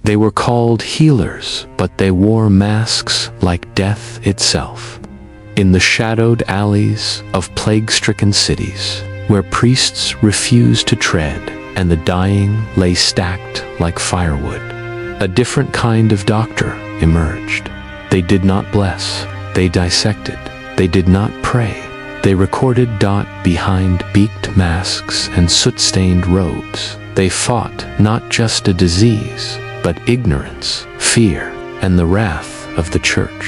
They were called healers, but they wore masks like death itself. In the shadowed alleys of plague-stricken cities, where priests refused to tread and the dying lay stacked like firewood, a different kind of doctor emerged. They did not bless, they dissected. They did not pray. They recorded behind beaked masks and soot-stained robes. They fought not just a disease, but ignorance, fear, and the wrath of the church.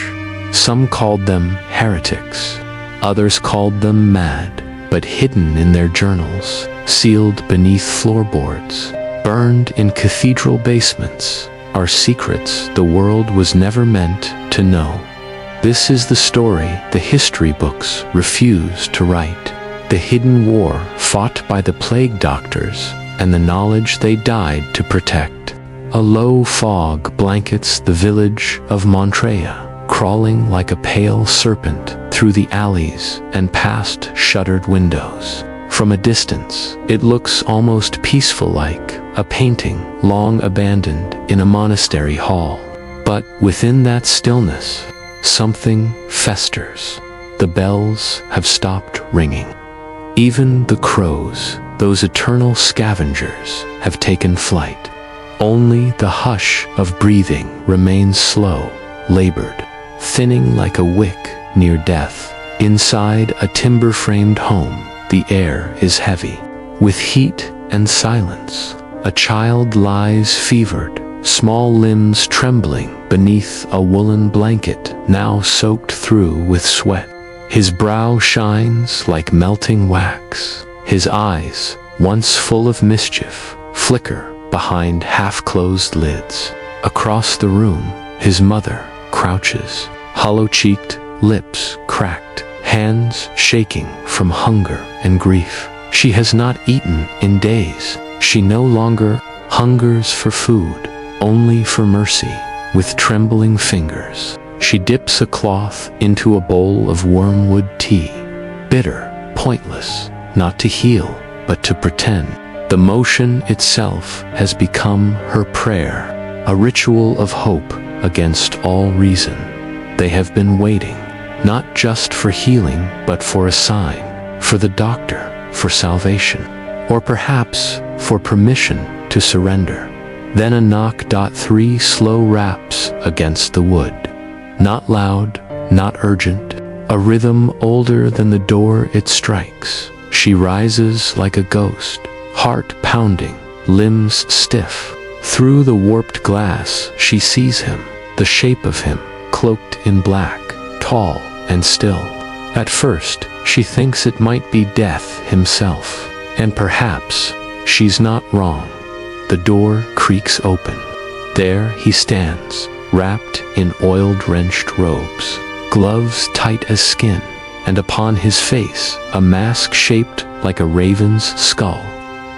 Some called them heretics. Others called them mad, but hidden in their journals, sealed beneath floorboards, burned in cathedral basements, are secrets the world was never meant to know. This is the story the history books refuse to write. The hidden war fought by the plague doctors and the knowledge they died to protect. A low fog blankets the village of Montreal, crawling like a pale serpent through the alleys and past shuttered windows. From a distance, it looks almost peaceful, like a painting long abandoned in a monastery hall. But within that stillness, something festers. The bells have stopped ringing. Even the crows, those eternal scavengers, have taken flight. Only the hush of breathing remains slow, labored, thinning like a wick near death. Inside a timber-framed home, the air is heavy with heat and silence. A child lies fevered, small limbs trembling beneath a woolen blanket now soaked through with sweat. His brow shines like melting wax. His eyes, once full of mischief, flicker behind half-closed lids. Across the room, his mother crouches, hollow-cheeked, lips cracked, hands shaking from hunger and grief. She has not eaten in days. She no longer hungers for food, only for mercy. With trembling fingers, she dips a cloth into a bowl of wormwood tea. Bitter, pointless, not to heal, but to pretend. The motion itself has become her prayer, a ritual of hope against all reason. They have been waiting, not just for healing, but for a sign, for the doctor, for salvation, or perhaps for permission to surrender. Then a knock. 3 slow raps against the wood. Not loud, not urgent, a rhythm older than the door it strikes. She rises like a ghost, heart pounding, limbs stiff. Through the warped glass, she sees him, the shape of him, cloaked in black, tall and still. At first, she thinks it might be Death himself, and perhaps she's not wrong. The door creaks open. There he stands, wrapped in oil-drenched robes, gloves tight as skin, and upon his face a mask shaped like a raven's skull.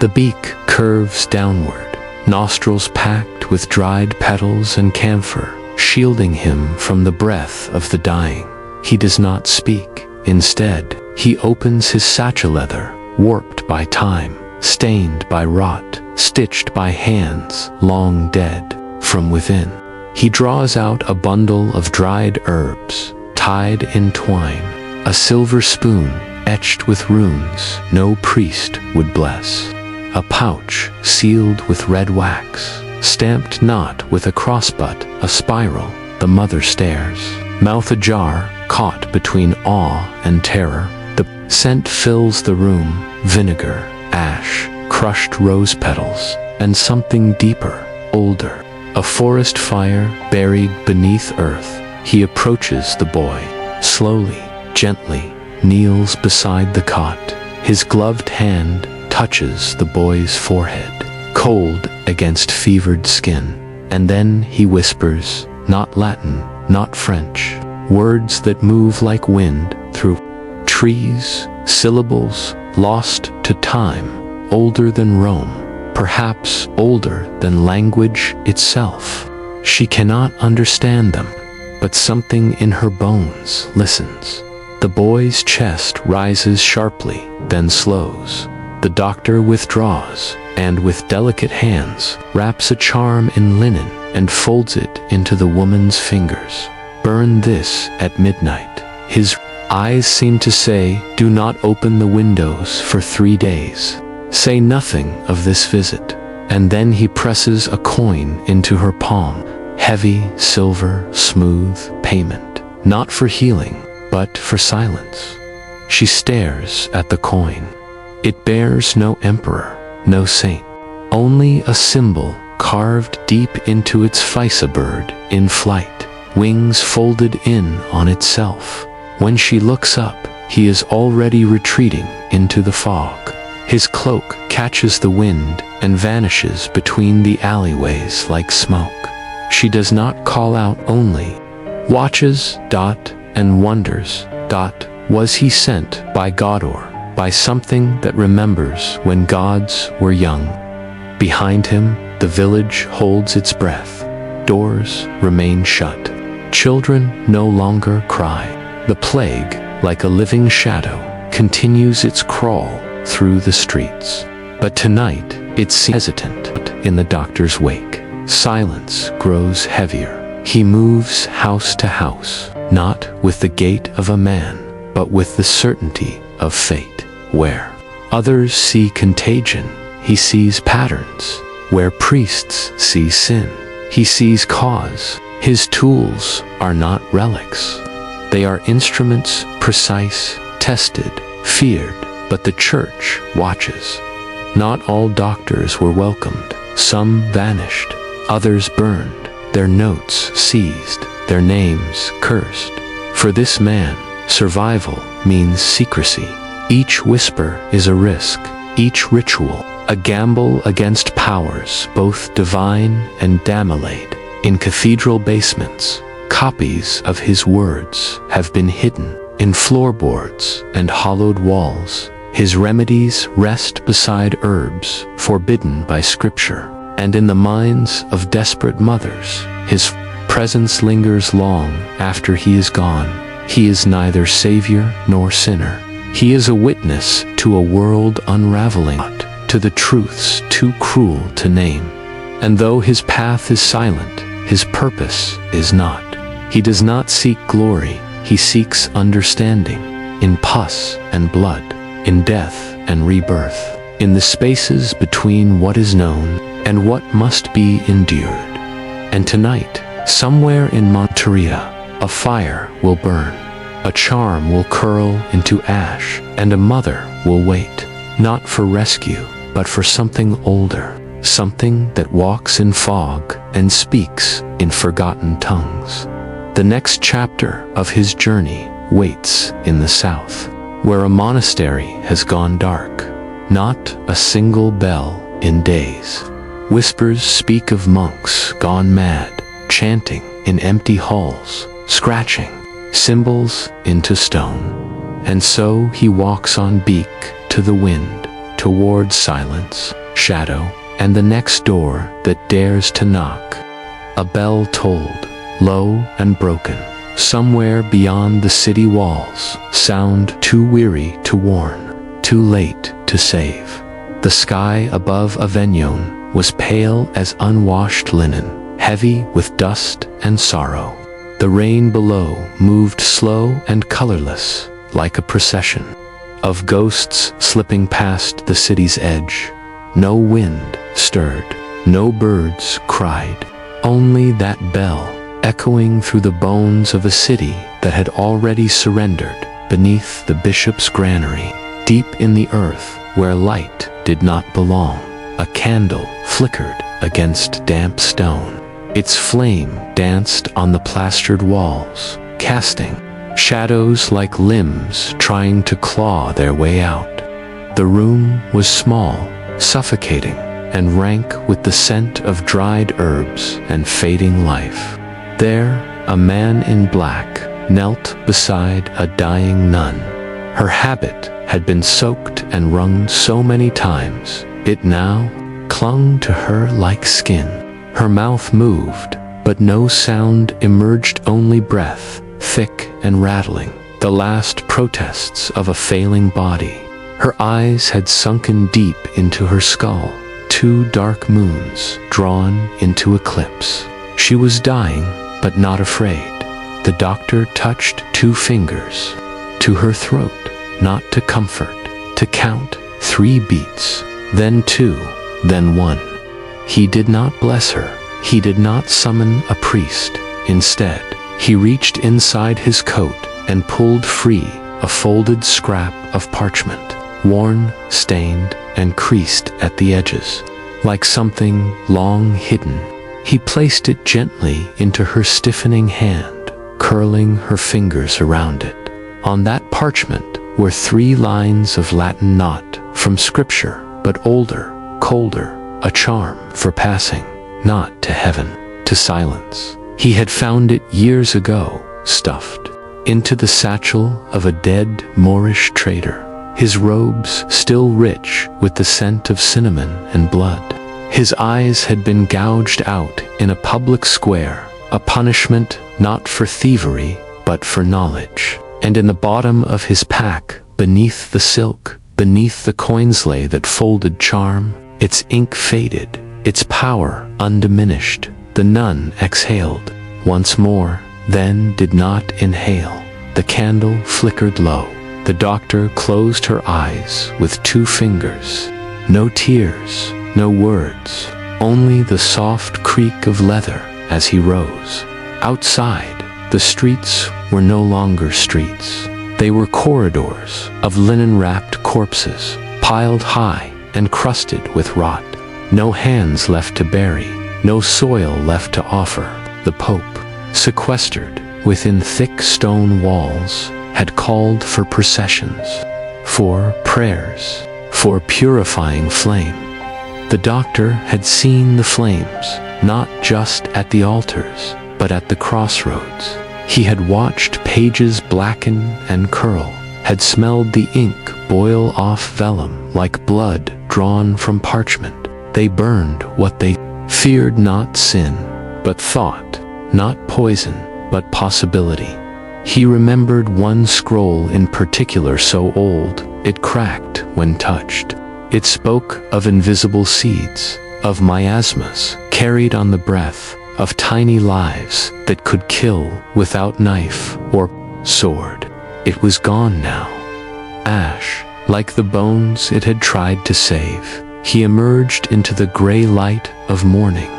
The beak curves downward, nostrils packed with dried petals and camphor, shielding him from the breath of the dying. He does not speak. Instead, he opens his satchel leather, warped by time, stained by rot, stitched by hands long dead. From within, he draws out a bundle of dried herbs, tied in twine, a silver spoon etched with runes no priest would bless, a pouch sealed with red wax, stamped not with a crossbutt, a spiral. The mother stares, mouth ajar, caught between awe and terror. The scent fills the room, vinegar, ash, crushed rose petals, and something deeper, older. A forest fire buried beneath earth. He approaches the boy, slowly, gently, kneels beside the cot. His gloved hand touches the boy's forehead, cold against fevered skin. And then he whispers, not Latin, not French, words that move like wind through trees, syllables lost to time, older than Rome, perhaps older than language itself. She cannot understand them, but something in her bones listens. The boy's chest rises sharply, then slows. The doctor withdraws, and with delicate hands wraps a charm in linen and folds it into the woman's fingers. "Burn this at midnight." His eyes seem to say, "Do not open the windows for 3 days. Say nothing of this visit." And then he presses a coin into her palm. Heavy, silver, smooth payment. Not for healing, but for silence. She stares at the coin. It bears no emperor, no saint. Only a symbol carved deep into its face, a bird in flight, wings folded in on itself. When she looks up, he is already retreating into the fog. His cloak catches the wind and vanishes between the alleyways like smoke. She does not call out, only watches, and wonders, was he sent by God or by something that remembers when gods were young? Behind him, the village holds its breath. Doors remain shut. Children no longer cry. The plague, like a living shadow, continues its crawl through the streets. But tonight, it seems hesitant in the doctor's wake. Silence grows heavier. He moves house to house, not with the gait of a man, but with the certainty of fate. Where others see contagion, he sees patterns. Where priests see sin, he sees cause. His tools are not relics. They are instruments, precise, tested, feared, but the church watches. Not all doctors were welcomed. Some vanished, others burned, their notes seized, their names cursed. For this man, survival means secrecy. Each whisper is a risk, each ritual a gamble against powers both divine and damnate. In cathedral basements, copies of his words have been hidden in floorboards and hollowed walls. His remedies rest beside herbs forbidden by scripture, and in the minds of desperate mothers, his presence lingers long after he is gone. He is neither savior nor sinner. He is a witness to a world unraveling, to the truths too cruel to name. And though his path is silent, his purpose is not. He does not seek glory, he seeks understanding, in pus and blood, in death and rebirth, in the spaces between what is known and what must be endured. And tonight, somewhere in Monteria, a fire will burn, a charm will curl into ash, and a mother will wait, not for rescue, but for something older, something that walks in fog and speaks in forgotten tongues. The next chapter of his journey waits in the south, where a monastery has gone dark. Not a single bell in days. Whispers speak of monks gone mad, chanting in empty halls, scratching symbols into stone. And so he walks on beak to the wind, toward silence, shadow, and the next door that dares to knock. A bell tolled, low and broken, somewhere beyond the city walls, sound too weary to warn, too late to save. The sky above Avignon was pale as unwashed linen, heavy with dust and sorrow. The rain below moved slow and colorless, like a procession of ghosts slipping past the city's edge. No wind stirred, no birds cried, only that bell echoing through the bones of a city that had already surrendered beneath the bishop's granary. Deep in the earth, where light did not belong, a candle flickered against damp stone. Its flame danced on the plastered walls, casting shadows like limbs trying to claw their way out. The room was small, suffocating, and rank with the scent of dried herbs and fading life. There, a man in black knelt beside a dying nun. Her habit had been soaked and wrung so many times, it now clung to her like skin. Her mouth moved, but no sound emerged, only breath, thick and rattling, the last protests of a failing body. Her eyes had sunken deep into her skull, 2 dark moons drawn into eclipse. She was dying, but not afraid. The doctor touched 2 fingers to her throat, not to comfort, to count 3 beats, then 2, then 1. He did not bless her. He did not summon a priest. Instead, he reached inside his coat and pulled free a folded scrap of parchment, worn, stained, and creased at the edges, like something long hidden. He placed it gently into her stiffening hand, curling her fingers around it. On that parchment were 3 lines of Latin, not from scripture, but older, colder, a charm for passing, not to heaven, to silence. He had found it years ago, stuffed into the satchel of a dead Moorish trader, his robes still rich with the scent of cinnamon and blood. His eyes had been gouged out in a public square, a punishment not for thievery, but for knowledge. And in the bottom of his pack, beneath the silk, beneath the coinslay that folded charm, its ink faded, its power undiminished. The nun exhaled once more, then did not inhale. The candle flickered low. The doctor closed her eyes with 2 fingers. No tears, no words, only the soft creak of leather as he rose. Outside, the streets were no longer streets. They were corridors of linen-wrapped corpses, piled high and crusted with rot. No hands left to bury, no soil left to offer. The Pope, sequestered within thick stone walls, had called for processions, for prayers, for purifying flame. The doctor had seen the flames, not just at the altars, but at the crossroads. He had watched pages blacken and curl, had smelled the ink boil off vellum like blood drawn from parchment. They burned what they feared, not sin, but thought, not poison, but possibility. He remembered one scroll in particular, so old it cracked when touched. It spoke of invisible seeds, of miasmas carried on the breath, of tiny lives that could kill without knife or sword. It was gone now. Ash, like the bones it had tried to save. He emerged into the gray light of morning,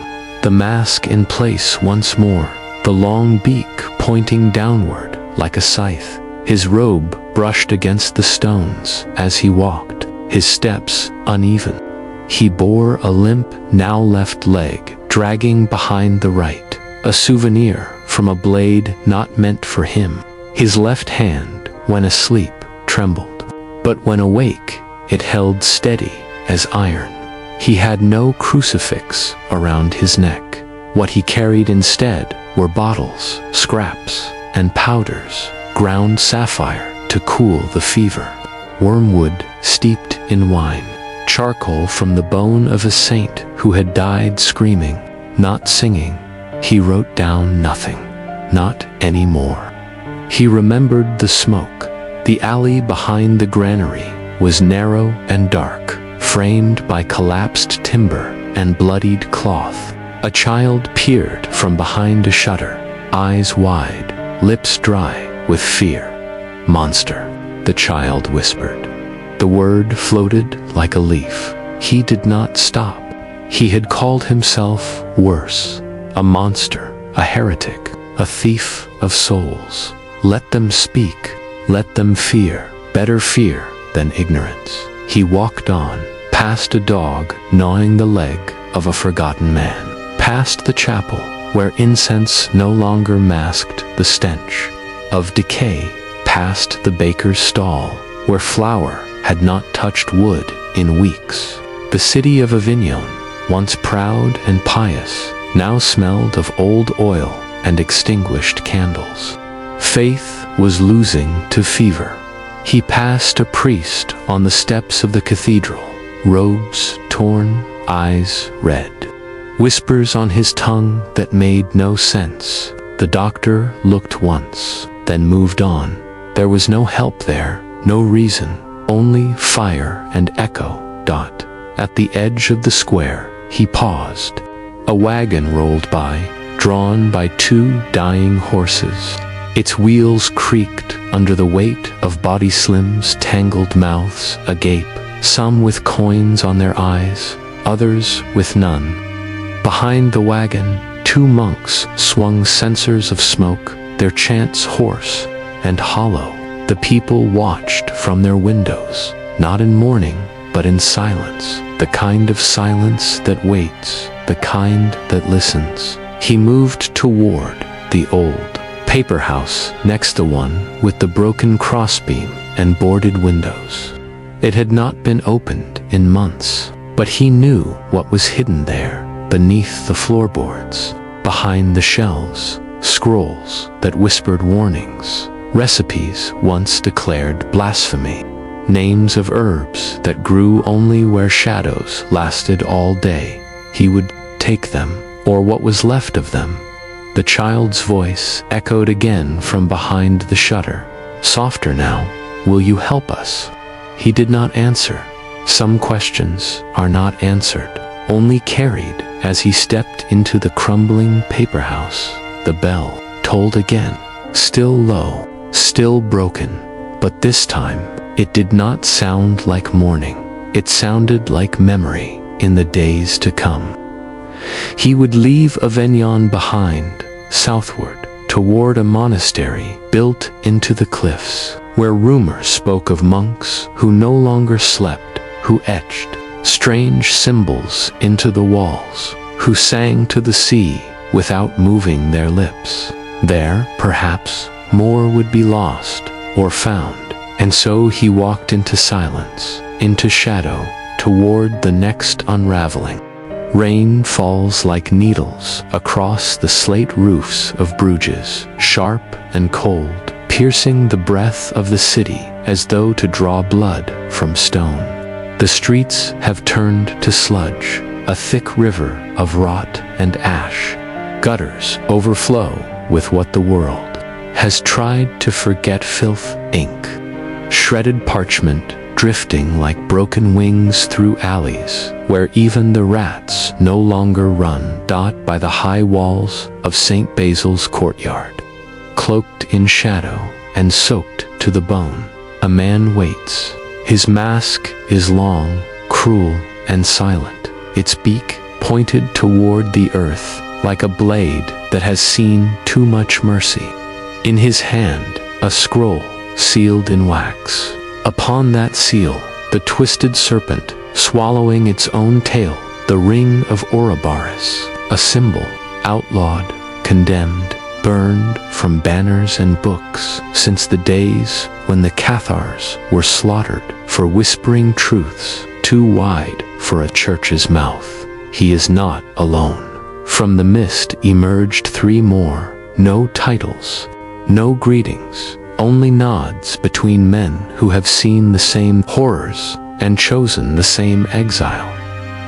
the mask in place once more, the long beak pointing downward like a scythe. His robe brushed against the stones as he walked, his steps uneven. He bore a limp, now left leg dragging behind the right, a souvenir from a blade not meant for him. His left hand, when asleep, trembled, but when awake, it held steady as iron. He had no crucifix around his neck. What he carried instead were bottles, scraps, and powders, ground sapphire to cool the fever, wormwood steeped in wine, charcoal from the bone of a saint who had died screaming, not singing. He wrote down nothing, not anymore. He remembered the smoke. The alley behind the granary was narrow and dark, framed by collapsed timber and bloodied cloth. A child peered from behind a shutter, eyes wide, lips dry with fear. "Monster," the child whispered. The word floated like a leaf. He did not stop. He had called himself worse, a monster, a heretic, a thief of souls. Let them speak, let them fear, better fear than ignorance. He walked on, past a dog gnawing the leg of a forgotten man, past the chapel where incense no longer masked the stench of decay, past the baker's stall where flour had not touched wood in weeks. The city of Avignon, once proud and pious, now smelled of old oil and extinguished candles. Faith was losing to fever. He passed a priest on the steps of the cathedral, robes torn, eyes red, whispers on his tongue that made no sense. The doctor looked once, then moved on. There was no help there, no reason, only fire and echo. At the edge of the square, he paused. A wagon rolled by, drawn by two dying horses. Its wheels creaked under the weight of Body Slim's tangled mouths agape, some with coins on their eyes, others with none. Behind the wagon, two monks swung censers of smoke, their chants hoarse and hollow. The people watched from their windows, not in mourning, but in silence, the kind of silence that waits, the kind that listens. He moved toward the old paper house next to one with the broken crossbeam and boarded windows. It had not been opened in months, but he knew what was hidden there, beneath the floorboards, behind the shelves, scrolls that whispered warnings, recipes once declared blasphemy, names of herbs that grew only where shadows lasted all day. He would take them, or what was left of them. The child's voice echoed again from behind the shutter. Softer now, will you help us? He did not answer. Some questions are not answered, only carried as he stepped into the crumbling paper house. The bell tolled again, still low, still broken, but this time it did not sound like mourning. It sounded like memory in the days to come. He would leave Avignon behind, southward, toward a monastery built into the cliffs, where rumor spoke of monks who no longer slept, who etched strange symbols into the walls, who sang to the sea without moving their lips. There, perhaps, more would be lost or found, and so he walked into silence, into shadow, toward the next unraveling. Rain falls like needles across the slate roofs of Bruges, sharp and cold, piercing the breath of the city as though to draw blood from stone. The streets have turned to sludge, a thick river of rot and ash. Gutters overflow with what the world has tried to forget: filth, ink, shredded parchment, drifting like broken wings through alleys where even the rats no longer run. By the high walls of St. Basil's courtyard, cloaked in shadow and soaked to the bone, a man waits. His mask is long, cruel, and silent, its beak pointed toward the earth like a blade that has seen too much mercy. In his hand, a scroll sealed in wax. Upon that seal, the twisted serpent swallowing its own tail, the ring of Ouroboros, a symbol, outlawed, condemned, burned from banners and books since the days when the Cathars were slaughtered for whispering truths too wide for a church's mouth. He is not alone. From the mist emerged three more, no titles, no greetings, only nods between men who have seen the same horrors and chosen the same exile.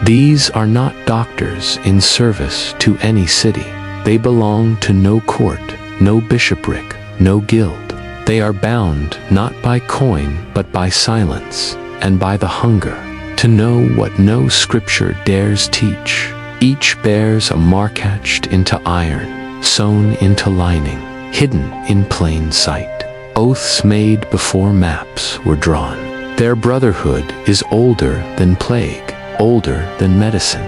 These are not doctors in service to any city. They belong to no court, no bishopric, no guild. They are bound not by coin but by silence and by the hunger to know what no scripture dares teach. Each bears a mark etched into iron, sewn into lining, hidden in plain sight. Oaths made before maps were drawn. Their brotherhood is older than plague, older than medicine.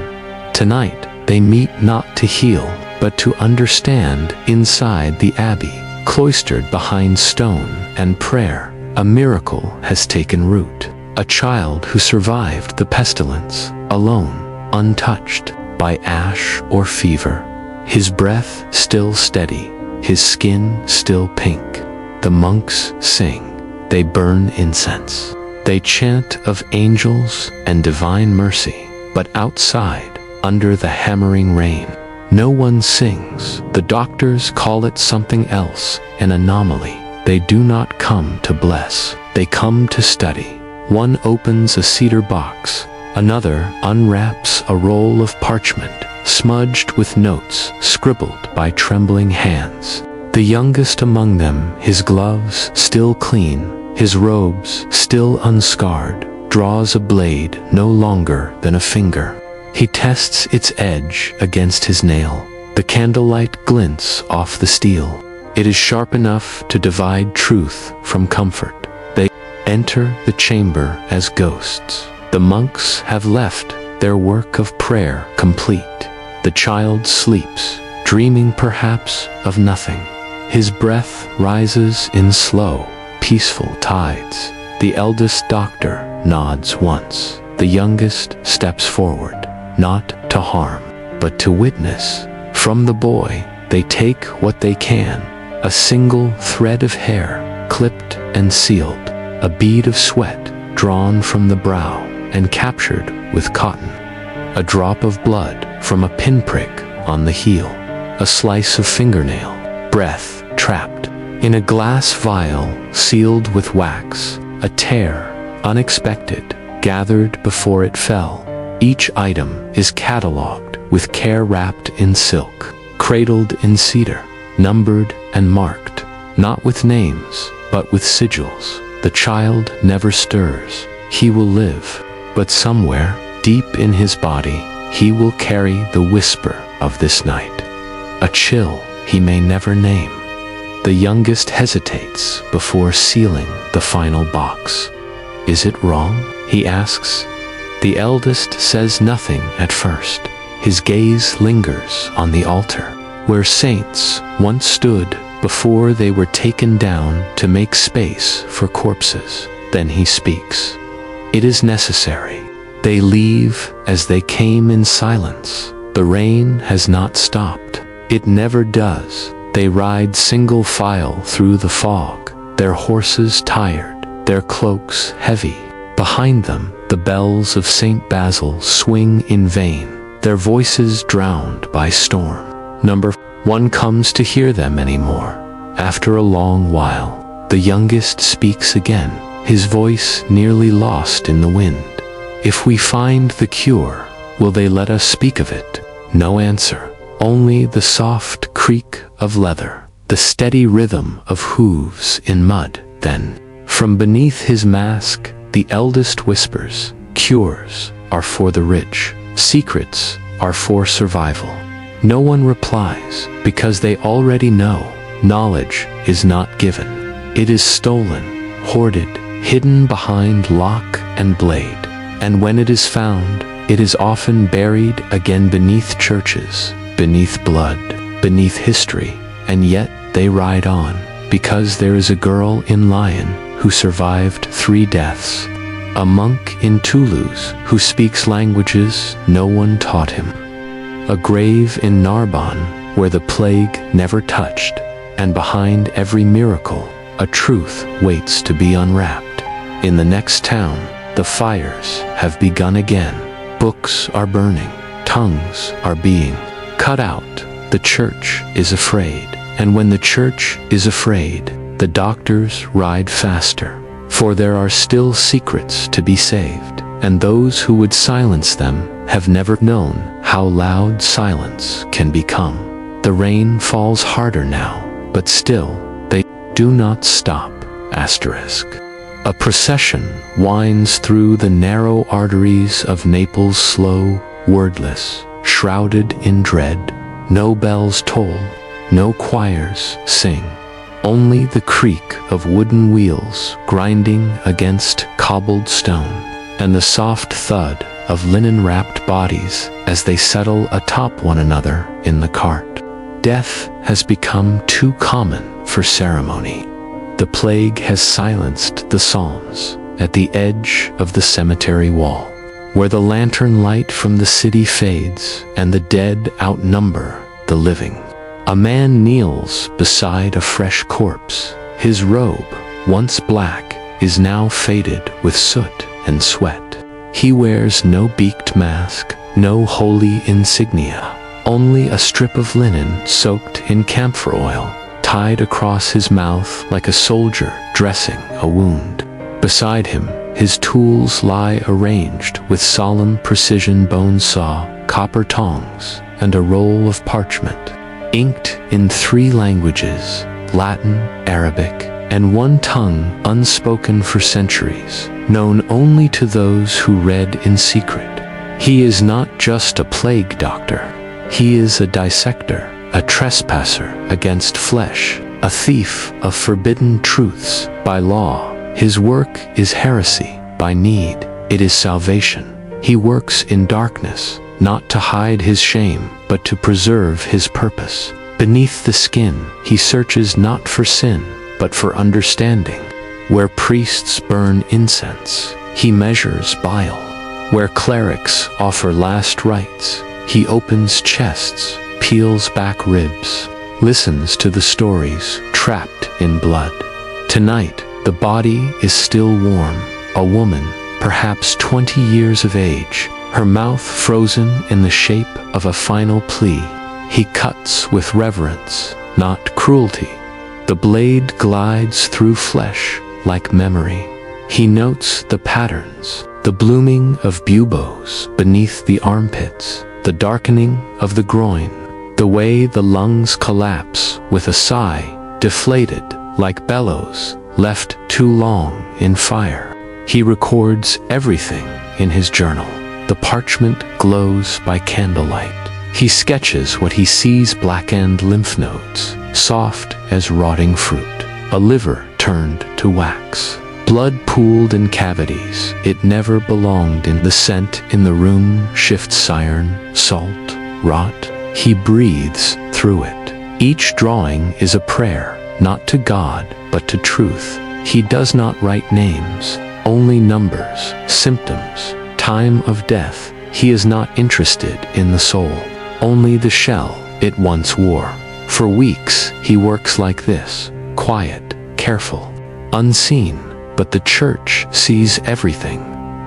Tonight, they meet not to heal, but to understand. Inside the abbey, cloistered behind stone and prayer, a miracle has taken root. A child who survived the pestilence, alone, untouched by ash or fever. His breath still steady, his skin still pink. The monks sing, they burn incense. They chant of angels and divine mercy, but outside, under the hammering rain, no one sings. The doctors call it something else, an anomaly. They do not come to bless, they come to study. One opens a cedar box, another unwraps a roll of parchment, smudged with notes scribbled by trembling hands. The youngest among them, his gloves still clean, his robes still unscarred, draws a blade no longer than a finger. He tests its edge against his nail. The candlelight glints off the steel. It is sharp enough to divide truth from comfort. They enter the chamber as ghosts. The monks have left their work of prayer complete. The child sleeps, dreaming perhaps of nothing. His breath rises in slow, peaceful tides. The eldest doctor nods once. The youngest steps forward, not to harm, but to witness. From the boy, they take what they can: a single thread of hair, clipped and sealed, a bead of sweat drawn from the brow and captured with cotton, a drop of blood from a pinprick on the heel, a slice of fingernail, breath trapped in a glass vial sealed with wax, a tear, unexpected, gathered before it fell. Each item is catalogued with care, wrapped in silk, cradled in cedar, numbered and marked, not with names, but with sigils. The child never stirs. He will live, but somewhere, deep in his body, he will carry the whisper of this night, a chill he may never name. The youngest hesitates before sealing the final box. "Is it wrong?" he asks. The eldest says nothing at first. His gaze lingers on the altar, where saints once stood before they were taken down to make space for corpses. Then he speaks. It is necessary. They leave as they came in silence. The rain has not stopped. It never does. They ride single file through the fog, their horses tired, their cloaks heavy. Behind them, the bells of St. Basil swing in vain, their voices drowned by storm. One comes to hear them anymore. After a long while, the youngest speaks again, his voice nearly lost in the wind. "If we find the cure, will they let us speak of it?" No answer, only the soft creak of leather, the steady rhythm of hooves in mud. Then, from beneath his mask, the eldest whispers, "Cures are for the rich, secrets are for survival." No one replies, because they already know. Knowledge is not given. It is stolen, hoarded, hidden behind lock and blade. And when it is found, it is often buried again beneath churches, beneath blood, beneath history. And yet they ride on, because there is a girl in Lyon who survived 3 deaths. A monk in Toulouse who speaks languages no one taught him. A grave in Narbonne where the plague never touched. And behind every miracle, a truth waits to be unwrapped. In the next town, the fires have begun again. Books are burning, tongues are being cut out. The church is afraid. And when the church is afraid, the doctors ride faster. For there are still secrets to be saved, and those who would silence them have never known how loud silence can become. The rain falls harder now, but still, they do not stop. A procession winds through the narrow arteries of Naples, slow, wordless, shrouded in dread. No bells toll, no choirs sing. Only the creak of wooden wheels grinding against cobbled stone, and the soft thud of linen-wrapped bodies as they settle atop one another in the cart. Death has become too common for ceremony. The plague has silenced the psalms at the edge of the cemetery wall, where the lantern light from the city fades and the dead outnumber the living. A man kneels beside a fresh corpse. His robe, once black, is now faded with soot and sweat. He wears no beaked mask, no holy insignia, only a strip of linen soaked in camphor oil, tied across his mouth like a soldier dressing a wound. Beside him, his tools lie arranged with solemn precision: bone saw, copper tongs, and a roll of parchment, inked in 3 languages, Latin, Arabic, and one tongue unspoken for centuries, known only to those who read in secret. He is not just a plague doctor. He is a dissector, a trespasser against flesh, a thief of forbidden truths by law. His work is heresy, by need it is salvation. He works in darkness, not to hide his shame, but to preserve his purpose. Beneath the skin, he searches not for sin, but for understanding. Where priests burn incense, he measures bile. Where clerics offer last rites, he opens chests, peels back ribs, listens to the stories trapped in blood. Tonight, the body is still warm, a woman, perhaps 20 years of age, her mouth frozen in the shape of a final plea. He cuts with reverence, not cruelty. The blade glides through flesh like memory. He notes the patterns, the blooming of buboes beneath the armpits, the darkening of the groin, the way the lungs collapse with a sigh, deflated like bellows, left too long in fire. He records everything in his journal. The parchment glows by candlelight. He sketches what he sees: blackened lymph nodes, soft as rotting fruit, a liver turned to wax, blood pooled in cavities it never belonged in. The scent in the room shifts iron, salt, rot. He breathes through it. Each drawing is a prayer, not to God, but to truth. He does not write names, only numbers, symptoms, time of death. He is not interested in the soul, only the shell it once wore. For weeks he works like this, quiet, careful, unseen, but the church sees everything.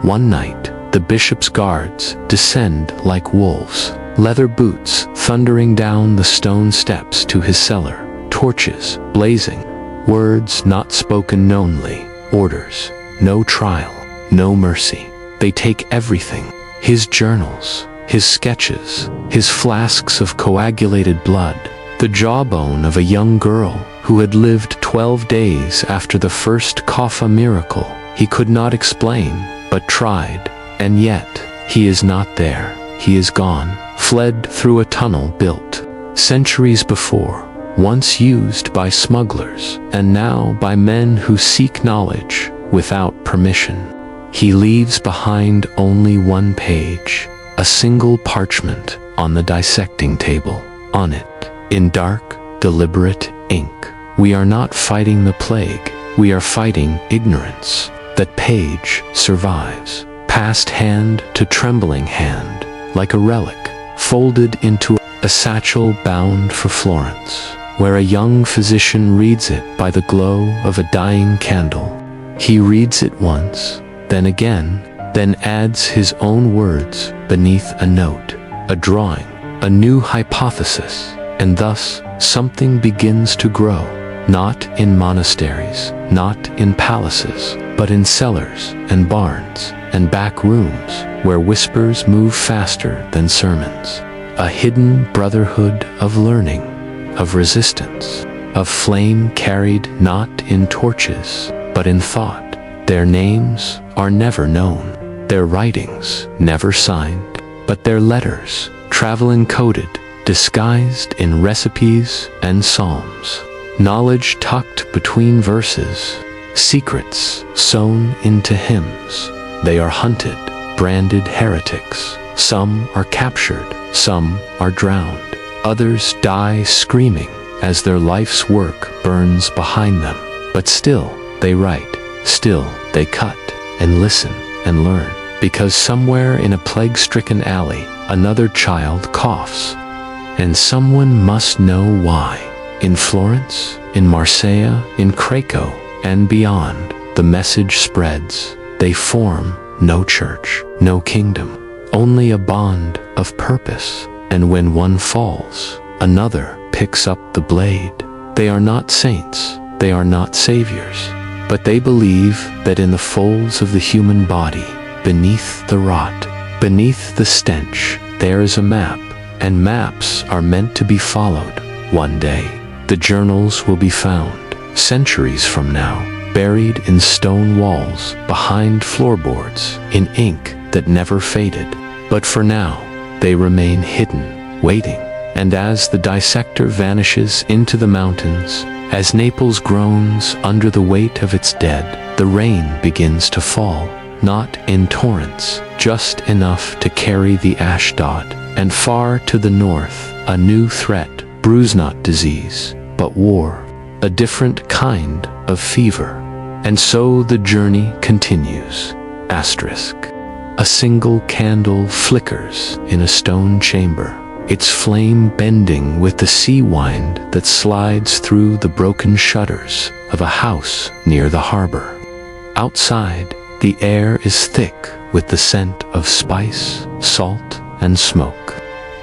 One night, the bishop's guards descend like wolves, leather boots thundering down the stone steps to his cellar, torches blazing, words not spoken knownly, orders, no trial, no mercy. They take everything, his journals, his sketches, his flasks of coagulated blood, the jawbone of a young girl who had lived 12 days after the first Kapha miracle. He could not explain, but tried, and yet, he is not there. He is gone, fled through a tunnel built centuries before, once used by smugglers, and now by men who seek knowledge without permission. He leaves behind only one page, a single parchment on the dissecting table. On it, in dark, deliberate ink, we are not fighting the plague, we are fighting ignorance. That page survives, passed hand to trembling hand, like a relic, folded into a satchel bound for Florence, where a young physician reads it by the glow of a dying candle. He reads it once, then again, then adds his own words beneath a note, a drawing, a new hypothesis, and thus something begins to grow, not in monasteries, not in palaces, but in cellars and barns and back rooms where whispers move faster than sermons. A hidden brotherhood of learning, of resistance, of flame carried not in torches, but in thought. Their names are never known, their writings never signed, but their letters, travel encoded, disguised in recipes and psalms. Knowledge tucked between verses, secrets sewn into hymns. They are hunted, branded heretics. Some are captured, some are drowned. Others die screaming as their life's work burns behind them. But still they write, still they cut and listen and learn. Because somewhere in a plague-stricken alley, another child coughs. And someone must know why. In Florence, in Marseille, in Krakow, and beyond, the message spreads. They form no church, no kingdom, only a bond of purpose. And when one falls, another picks up the blade. They are not saints, they are not saviors, but they believe that in the folds of the human body, beneath the rot, beneath the stench, there is a map, and maps are meant to be followed. One day, the journals will be found, centuries from now, buried in stone walls, behind floorboards, in ink that never faded. But for now, they remain hidden, waiting. And as the dissector vanishes into the mountains, as Naples groans under the weight of its dead, the rain begins to fall, not in torrents, just enough to carry the Ashdod, and far to the north, a new threat brews not disease, but war, a different kind of fever. And so the journey continues. Asterisk. A single candle flickers in a stone chamber, its flame bending with the sea wind that slides through the broken shutters of a house near the harbor. Outside, the air is thick with the scent of spice, salt, and smoke.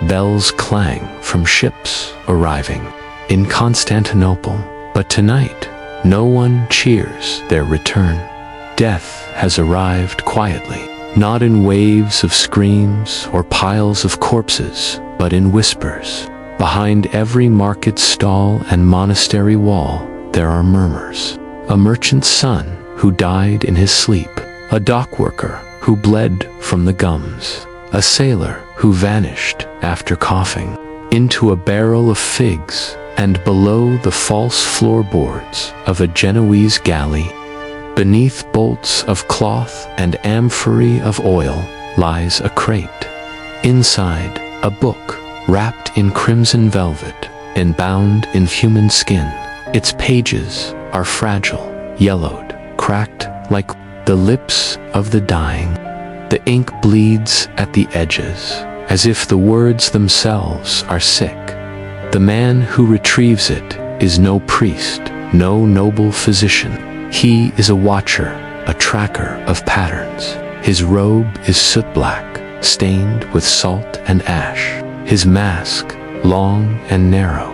Bells clang from ships arriving in Constantinople, but tonight, no one cheers their return. Death has arrived quietly, not in waves of screams or piles of corpses, but in whispers. Behind every market stall and monastery wall, there are murmurs. A merchant's son who died in his sleep, a dock worker who bled from the gums, a sailor who vanished after coughing into a barrel of figs, and below the false floorboards of a Genoese galley, beneath bolts of cloth and amphorae of oil, lies a crate. Inside, a book wrapped in crimson velvet and bound in human skin. Its pages are fragile, yellowed, cracked like the lips of the dying. The ink bleeds at the edges, as if the words themselves are sick. The man who retrieves it is no priest, no noble physician. He is a watcher, a tracker of patterns. His robe is soot black, stained with salt and ash. His mask, long and narrow,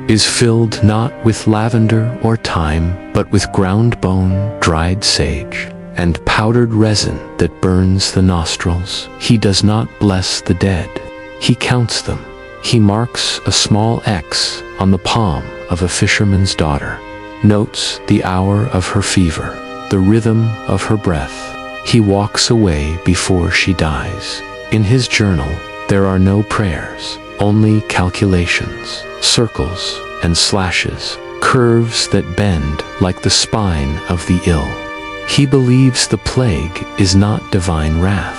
is filled not with lavender or thyme, but with ground bone, dried sage, and powdered resin that burns the nostrils. He does not bless the dead. He counts them. He marks a small X on the palm of a fisherman's daughter, notes the hour of her fever, the rhythm of her breath. He walks away before she dies. In his journal, there are no prayers, only calculations, circles and slashes, curves that bend like the spine of the ill. He believes the plague is not divine wrath.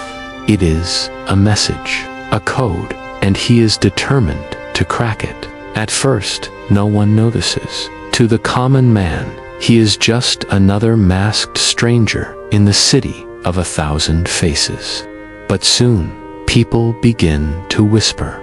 It is a message, a code, and he is determined to crack it. At first, no one notices. To the common man, he is just another masked stranger in the city of 1,000 faces. But soon, people begin to whisper,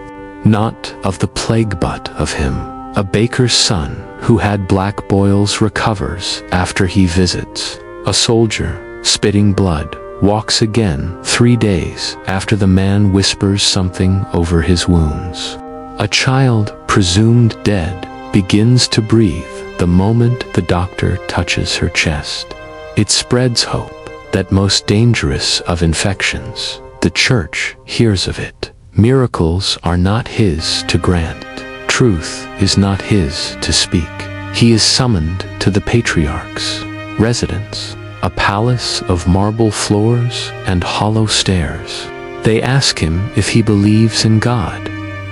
not of the plague but of him. A baker's son who had black boils recovers after he visits. A soldier, spitting blood, walks again 3 days after the man whispers something over his wounds. A child, presumed dead, begins to breathe the moment the doctor touches her chest. It spreads hope that most dangerous of infections, the church hears of it. Miracles are not his to grant. Truth is not his to speak. He is summoned to the patriarch's residence, a palace of marble floors and hollow stairs. They ask him if he believes in God.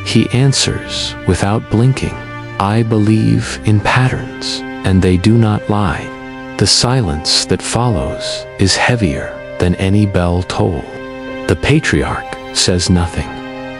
He answers without blinking, I believe in patterns, and they do not lie. The silence that follows is heavier than any bell toll. The patriarch says nothing.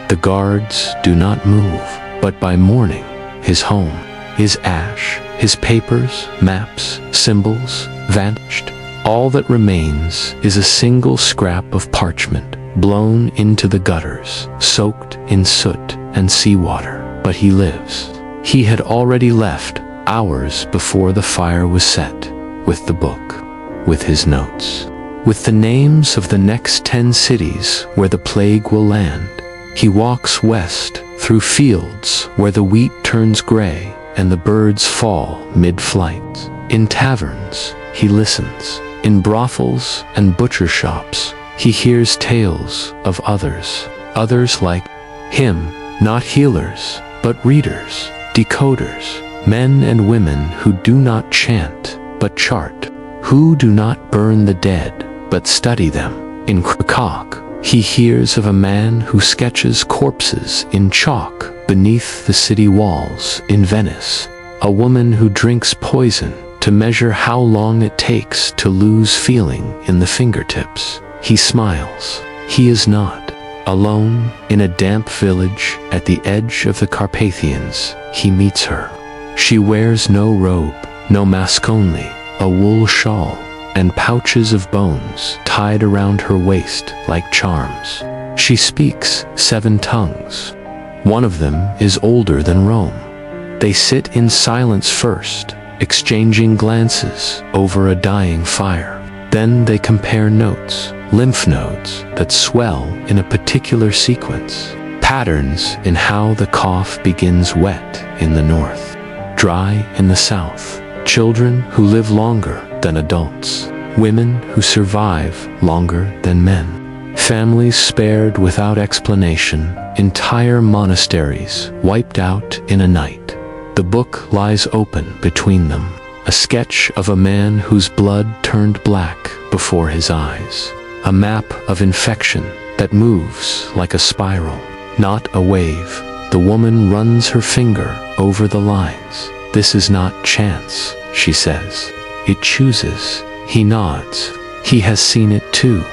The guards do not move, but by morning, his home, his ash, his papers, maps, symbols, vanished. All that remains is a single scrap of parchment, blown into the gutters, soaked in soot and seawater. But he lives. He had already left hours before the fire was set, with the book, with his notes, with the names of the next 10 cities where the plague will land. He walks west through fields where the wheat turns gray and the birds fall mid-flight. In taverns, he listens. In brothels and butcher shops, he hears tales of others like him, not healers, but readers, decoders, men and women who do not chant, but chart, who do not burn the dead, but study them. In Krakok, He hears of a man who sketches corpses in chalk beneath the city walls in Venice, a woman who drinks poison to measure how long it takes to lose feeling in the fingertips. He smiles. He is not alone. In a damp village at the edge of the Carpathians, he meets her. She wears no robe, no mask, only a wool shawl and pouches of bones tied around her waist like charms. She speaks 7 tongues. One of them is older than Rome. They sit in silence first, exchanging glances over a dying fire. Then they compare notes, lymph nodes that swell in a particular sequence, patterns in how the cough begins wet in the north, dry in the south, children who live longer than adults, women who survive longer than men, families spared without explanation, entire monasteries wiped out in a night. The book lies open between them, a sketch of a man whose blood turned black before his eyes, a map of infection that moves like a spiral, not a wave. The woman runs her finger over the lines. This is not chance, she says. It chooses. He nods. He has seen it too.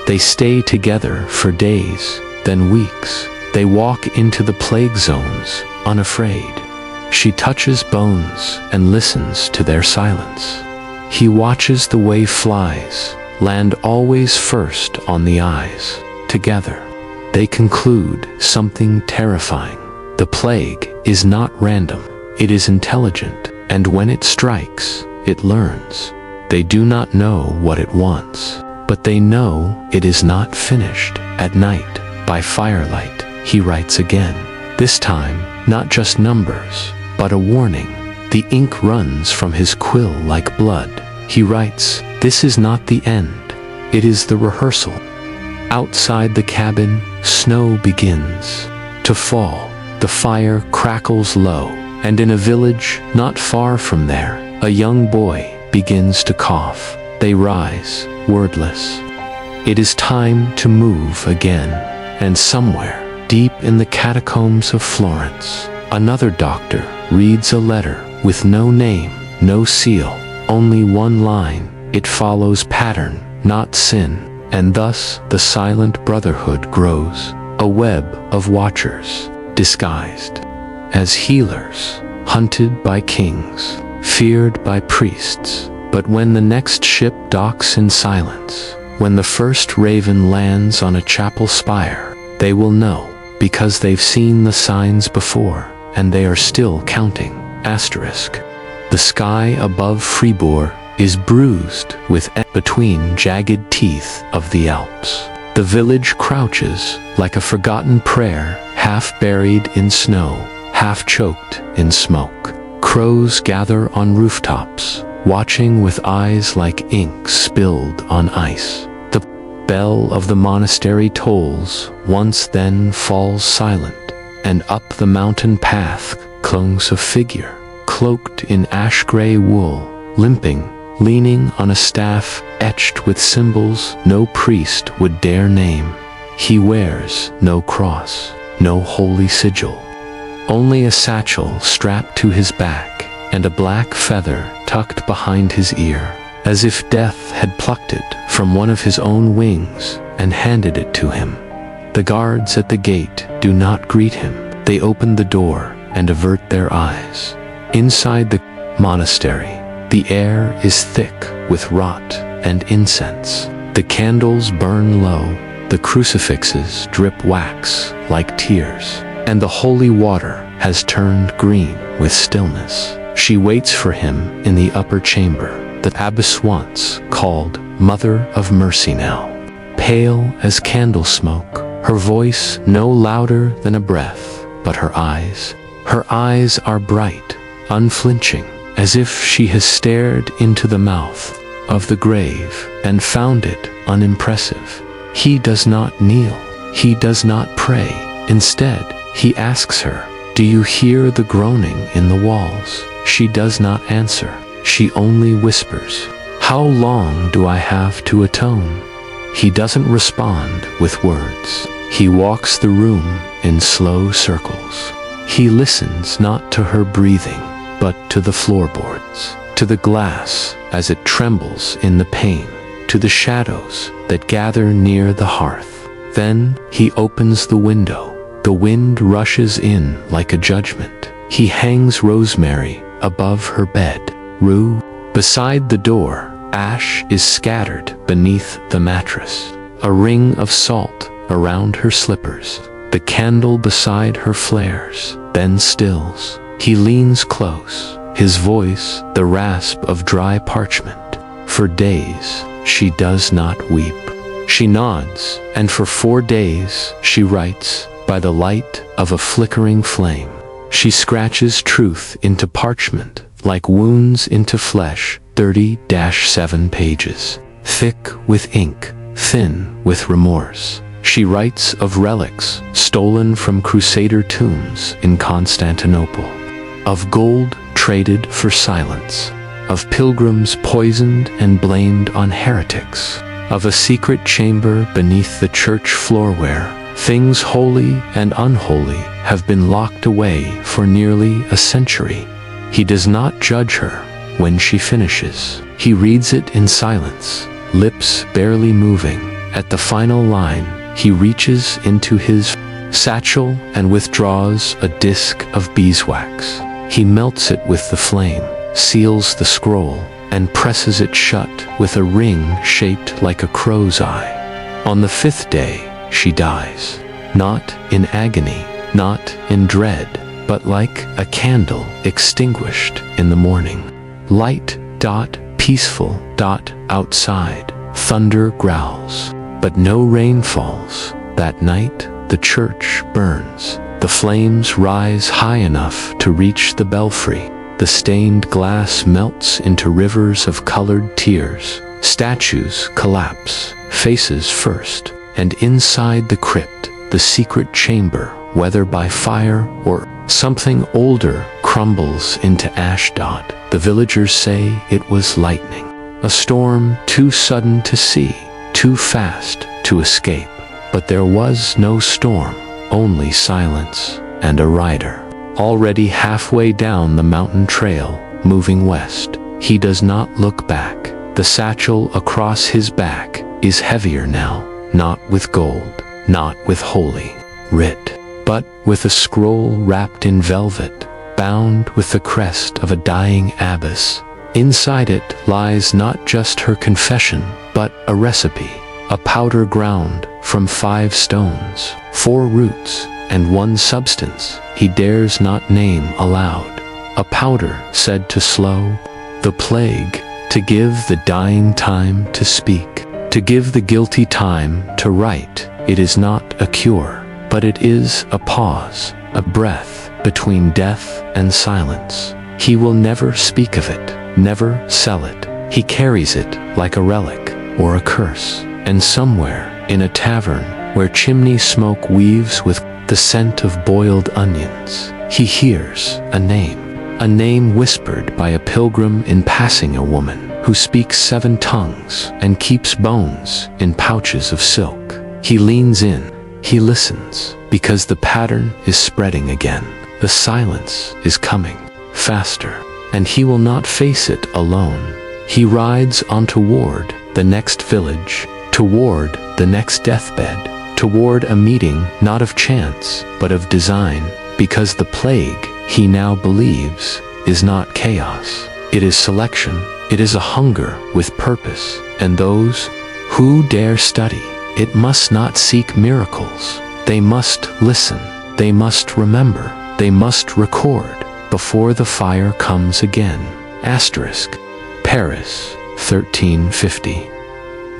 They stay together for days, then weeks. They walk into the plague zones, unafraid. She touches bones and listens to their silence. He watches the way flies land always first on the eyes. Together, they conclude something terrifying. The plague is not random. It is intelligent, and when it strikes, it learns. They do not know what it wants, but they know it is not finished. At night, by firelight, he writes again. This time, not just numbers, but a warning. The ink runs from his quill like blood. He writes, "This is not the end. It is the rehearsal." Outside the cabin, snow begins to fall. The fire crackles low, and in a village not far from there, a young boy begins to cough. They rise, wordless. It is time to move again, and somewhere, deep in the catacombs of Florence, another doctor reads a letter with no name, no seal, only one line. It follows pattern, not sin, and thus the silent brotherhood grows, a web of watchers, disguised as healers, hunted by kings, feared by priests. But when the next ship docks in silence, when the first raven lands on a chapel spire, they will know, because they've seen the signs before, and they are still counting. Asterisk. The sky above Fribourg is bruised with between jagged teeth of the Alps. The village crouches like a forgotten prayer, half buried in snow, half choked in smoke. Crows gather on rooftops, watching with eyes like ink spilled on ice. The bell of the monastery tolls, once then falls silent, and up the mountain path clings a figure, cloaked in ash-gray wool, limping, leaning on a staff etched with symbols no priest would dare name. He wears no cross, no holy sigil, only a satchel strapped to his back and a black feather tucked behind his ear, as if death had plucked it from one of his own wings and handed it to him. The guards at the gate do not greet him. They open the door and avert their eyes. Inside the monastery, the air is thick with rot and incense. The candles burn low, the crucifixes drip wax like tears, and the holy water has turned green with stillness. She waits for him in the upper chamber, the abbess once called Mother of Mercy now. Pale as candle smoke, her voice no louder than a breath, but her eyes are bright, unflinching, as if she has stared into the mouth of the grave and found it unimpressive. He does not kneel, he does not pray. Instead, he asks her, "Do you hear the groaning in the walls?" She does not answer. She only whispers, "How long do I have to atone?" He doesn't respond with words. He walks the room in slow circles. He listens not to her breathing, but to the floorboards, to the glass as it trembles in the pane, to the shadows that gather near the hearth. Then he opens the window. The wind rushes in like a judgment. He hangs rosemary above her bed. Rue. Beside the door, ash is scattered beneath the mattress. A ring of salt around her slippers. The candle beside her flares, then stills. He leans close, his voice the rasp of dry parchment. For days, she does not weep. She nods, and for 4 days, she writes, by the light of a flickering flame. She scratches truth into parchment, like wounds into flesh, 30-7 pages. Thick with ink, thin with remorse. She writes of relics stolen from crusader tombs in Constantinople, of gold traded for silence, of pilgrims poisoned and blamed on heretics, of a secret chamber beneath the church floor where things holy and unholy have been locked away for nearly a century. He does not judge her when she finishes. He reads it in silence, lips barely moving. At the final line, he reaches into his satchel and withdraws a disc of beeswax. He melts it with the flame, seals the scroll, and presses it shut with a ring shaped like a crow's eye. On the 5th day, she dies, not in agony, not in dread, but like a candle extinguished in the morning. Light, peaceful, outside, thunder growls, but no rain falls. That night, the church burns. The flames rise high enough to reach the belfry. The stained glass melts into rivers of colored tears. Statues collapse, faces first, and inside the crypt, the secret chamber, whether by fire or something older, crumbles into ash. The villagers say it was lightning, a storm too sudden to see, too fast to escape. But there was no storm, only silence and a rider. Already halfway down the mountain trail, moving west, he does not look back. The satchel across his back is heavier now, not with gold, not with holy writ, but with a scroll wrapped in velvet, bound with the crest of a dying abbess. Inside it lies not just her confession, but a recipe, a powder ground from 5 stones, 4 roots, and 1 substance he dares not name aloud. A powder said to slow the plague, to give the dying time to speak, to give the guilty time to write. It is not a cure, but it is a pause, a breath between death and silence. He will never speak of it, never sell it. He carries it like a relic or a curse, and somewhere in a tavern where chimney smoke weaves with the scent of boiled onions, he hears a name whispered by a pilgrim in passing, a woman who speaks 7 tongues and keeps bones in pouches of silk. He leans in, he listens, because the pattern is spreading again. The silence is coming, faster, and he will not face it alone. He rides on toward the next village, toward the next deathbed, toward a meeting not of chance, but of design, because the plague, he now believes, is not chaos. It is selection. It is a hunger with purpose, and those who dare study it must not seek miracles. They must listen. They must remember. They must record before the fire comes again. Asterisk. Paris, 1350.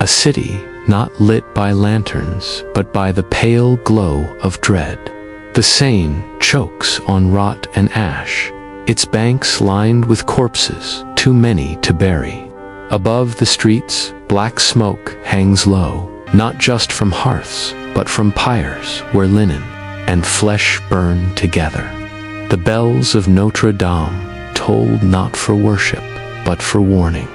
A city not lit by lanterns, but by the pale glow of dread. The Seine chokes on rot and ash, its banks lined with corpses, too many to bury. Above the streets, black smoke hangs low, not just from hearths, but from pyres where linen and flesh burn together. The bells of Notre Dame tolled not for worship, but for warning.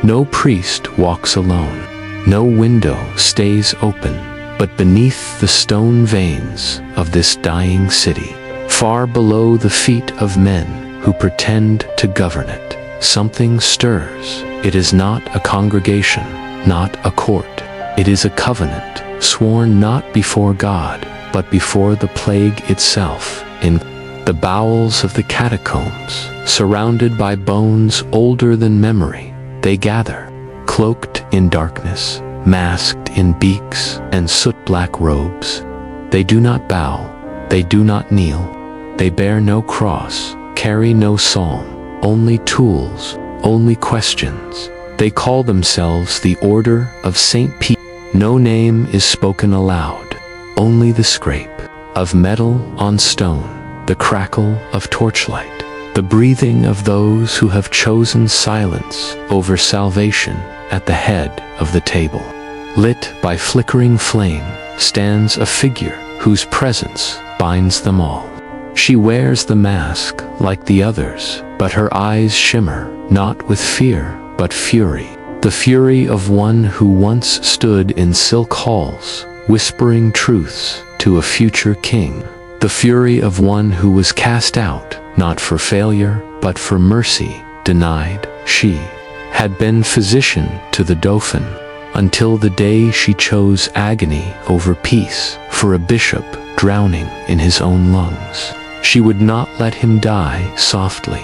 No priest walks alone. No window stays open, but beneath the stone veins of this dying city, far below the feet of men who pretend to govern it, something stirs. It is not a congregation, not a court. It is a covenant, sworn not before God, but before the plague itself. In the bowels of the catacombs, surrounded by bones older than memory, they gather, cloaked in darkness, masked in beaks and soot-black robes. They do not bow, they do not kneel, they bear no cross, carry no psalm, only tools, only questions. They call themselves the Order of St. Peter. No name is spoken aloud, only the scrape of metal on stone, the crackle of torchlight, the breathing of those who have chosen silence over salvation. At the head of the table, lit by flickering flame, stands a figure whose presence binds them all. She wears the mask like the others, but her eyes shimmer, not with fear, but fury. The fury of one who once stood in silk halls, whispering truths to a future king. The fury of one who was cast out, not for failure, but for mercy, denied. She had been physician to the Dauphin, until the day she chose agony over peace for a bishop drowning in his own lungs. She would not let him die softly,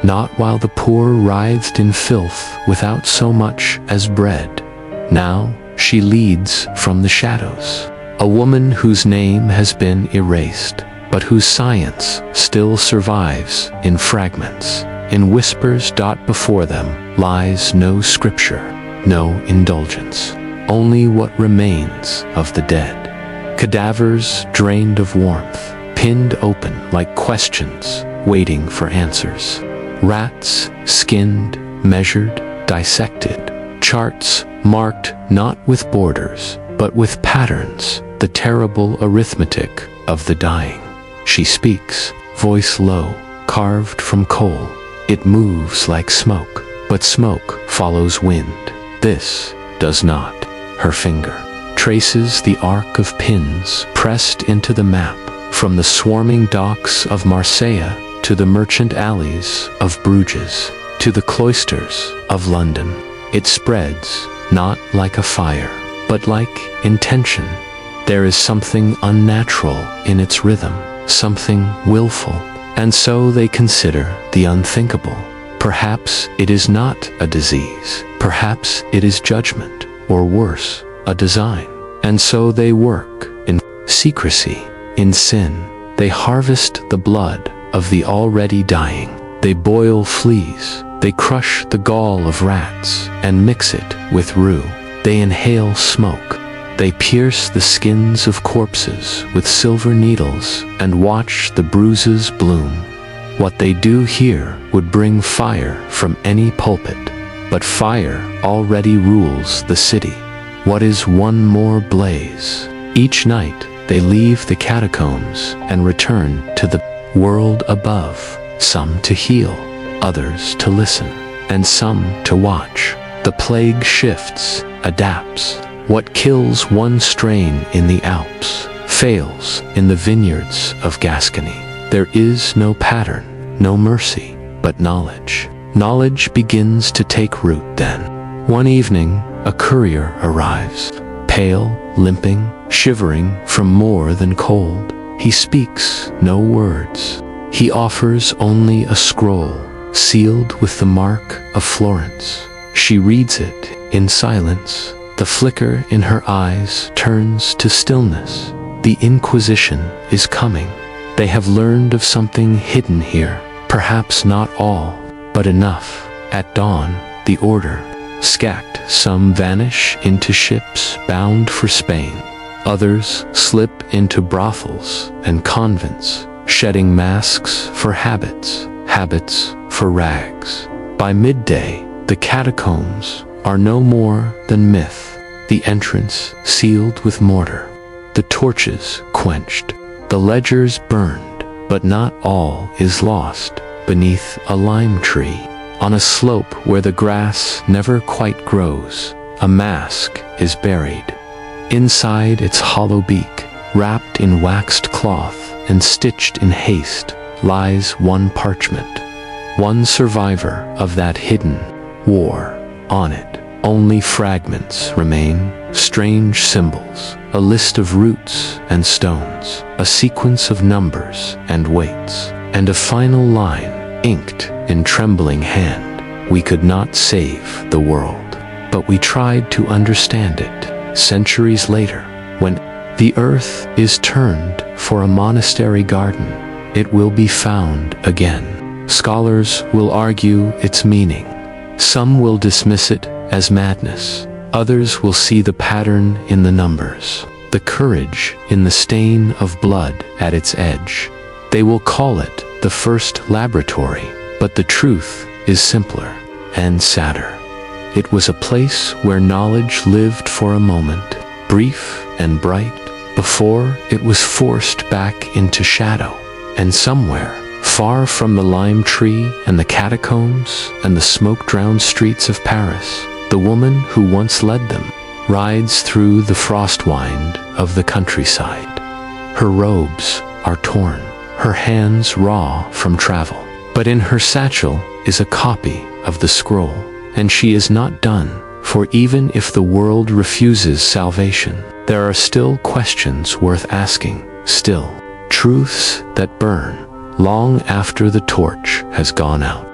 not while the poor writhed in filth without so much as bread. Now she leads from the shadows, a woman whose name has been erased, but whose science still survives in fragments. In whispers before them lies no scripture, no indulgence, only what remains of the dead. Cadavers drained of warmth, pinned open like questions, waiting for answers. Rats skinned, measured, dissected. Charts marked not with borders, but with patterns, the terrible arithmetic of the dying. She speaks, voice low, carved from coal. It moves like smoke, but smoke follows wind. This does not. Her finger traces the arc of pins pressed into the map, from the swarming docks of Marseille to the merchant alleys of Bruges, to the cloisters of London. It spreads, not like a fire, but like intention. There is something unnatural in its rhythm, something willful. And so they consider the unthinkable. Perhaps it is not a disease. Perhaps it is judgment, or worse, a design. And so they work in secrecy, in sin. They harvest the blood of the already dying. They boil fleas. They crush the gall of rats and mix it with rue. They inhale smoke. They pierce the skins of corpses with silver needles and watch the bruises bloom. What they do here would bring fire from any pulpit, but fire already rules the city. What is one more blaze? Each night they leave the catacombs and return to the world above, some to heal, others to listen, and some to watch. The plague shifts, adapts. What kills one strain in the Alps fails in the vineyards of Gascony. There is no pattern, no mercy, but knowledge. Knowledge begins to take root then. One evening, a courier arrives, pale, limping, shivering from more than cold. He speaks no words. He offers only a scroll, sealed with the mark of Florence. She reads it in silence. The flicker in her eyes turns to stillness. The Inquisition is coming. They have learned of something hidden here, perhaps not all, but enough. At dawn, the order, scacked, some vanish into ships bound for Spain. Others slip into brothels and convents, shedding masks for habits, habits for rags. By midday, the catacombs are no more than myth, the entrance sealed with mortar, the torches quenched, the ledgers burned, but not all is lost. Beneath a lime tree, on a slope where the grass never quite grows, a mask is buried. Inside its hollow beak, wrapped in waxed cloth and stitched in haste, lies one parchment. One survivor of that hidden war. On it, only fragments remain, strange symbols, a list of roots and stones, a sequence of numbers and weights, and a final line, inked in trembling hand. We could not save the world, but we tried to understand it. Centuries later, when the earth is turned for a monastery garden, it will be found again. Scholars will argue its meaning. Some will dismiss it as madness. Others will see the pattern in the numbers, the courage in the stain of blood at its edge. They will call it the first laboratory, but the truth is simpler and sadder. It was a place where knowledge lived for a moment, brief and bright, before it was forced back into shadow. And somewhere, far from the lime tree and the catacombs and the smoke-drowned streets of Paris, the woman who once led them rides through the frost wind of the countryside. Her robes are torn, her hands raw from travel, but in her satchel is a copy of the scroll, and she is not done, for even if the world refuses salvation, there are still questions worth asking, still truths that burn long after the torch has gone out.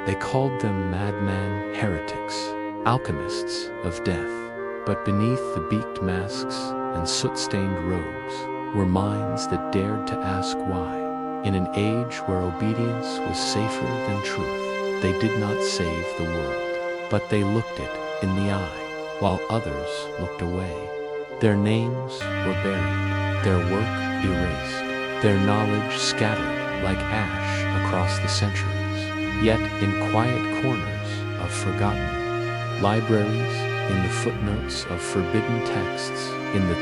They called them madman heretics, alchemists of death, but beneath the beaked masks and soot-stained robes were minds that dared to ask why. In an age where obedience was safer than truth, they did not save the world, but they looked it in the eye, while others looked away. Their names were buried, their work erased, their knowledge scattered like ash across the centuries. Yet in quiet corners of forgotten libraries, in the footnotes of forbidden texts, in the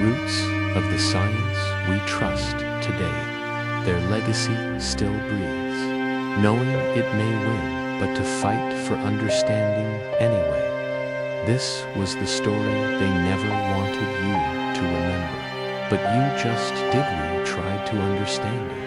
roots of the science we trust today, their legacy still breathes, knowing it may win, but to fight for understanding anyway. This was the story they never wanted you to remember, but you just did. We tried to understand it.